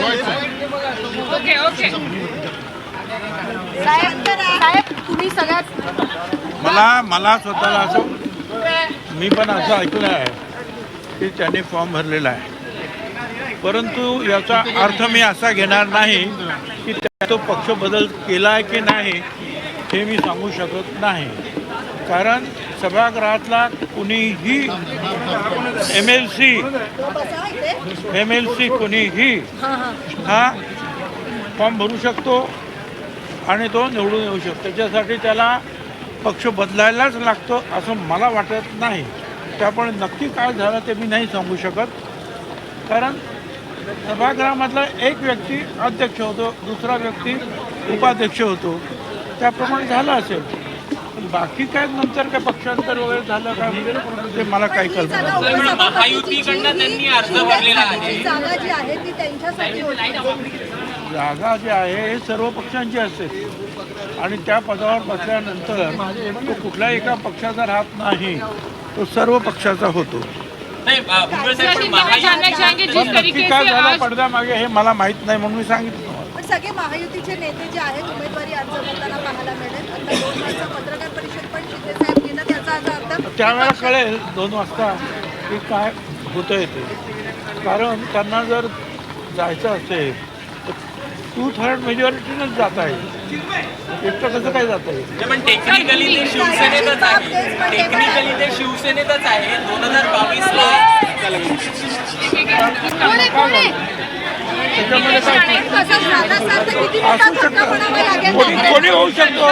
Okay okay साहेब तुम्ही सगळ्यात मला स्वतःला असं मी पण असं ऐकलं आहे की त्यांनी फॉर्म भरलेला आहे, परंतु याचा अर्थ मी असा घेणार नाही की तो पक्ष बदल केला आहे की नाही हे मी सांगू शकत नाही. कारण सभागृहातला कुणीही एम एल सी कुणीही हा फॉर्म भरू शकतो आणि तो निवडून येऊ शकतो. त्याच्यासाठी त्याला पक्ष बदलायलाच लागतो असं मला वाटत नाही. त्यामुळे नक्की काय झालं ते मी नाही सांगू शकत. कारण सभागृहामधला एक व्यक्ती अध्यक्ष होतो, दुसरा व्यक्ती उपाध्यक्ष होतो, त्याप्रमाणे झालं असेल. पण बाकी काय नंतर काय पक्षांतर वगैरे झालं काय ते मला काही कल्पना नाही. महायुतीकडनं त्यांनी अर्ज भरलेला आहे. जागा जी आहे ती त्यांच्यासाठी जागा जी आहे हे सर्व पक्षांची असते आणि त्या पदावर बसल्यानंतर तो कुठल्याही एका पक्षाचा राहत नाही, तो सर्व पक्षाचा होतो. नक्की काय झालं पडद्यामागे हे मला माहीत नाही म्हणून मी सांगितलं. पण सगळे महायुतीचे नेते जे आहेत उमेदवारी अर्ज करताना पाहायला मिळेल. आता 2 वाजता पत्रकार परिषद पण शिंदे साहेब घेतात, याचा अर्थ त्यावेळेला कळेल 2 वाजता की काय होतंय ते. कारण त्यांना जर जायचं असेल तर 2/3 मेजॉरिटीनंच जात आहे, एकटं कसं काय जात आहे. पण टेक्निकली ते शिवसेनेतच आहे, टेक्निकली ते शिवसेनेतच आहे. 2022 ला त्याच्यामध्ये काय कोणी होऊ शकतो.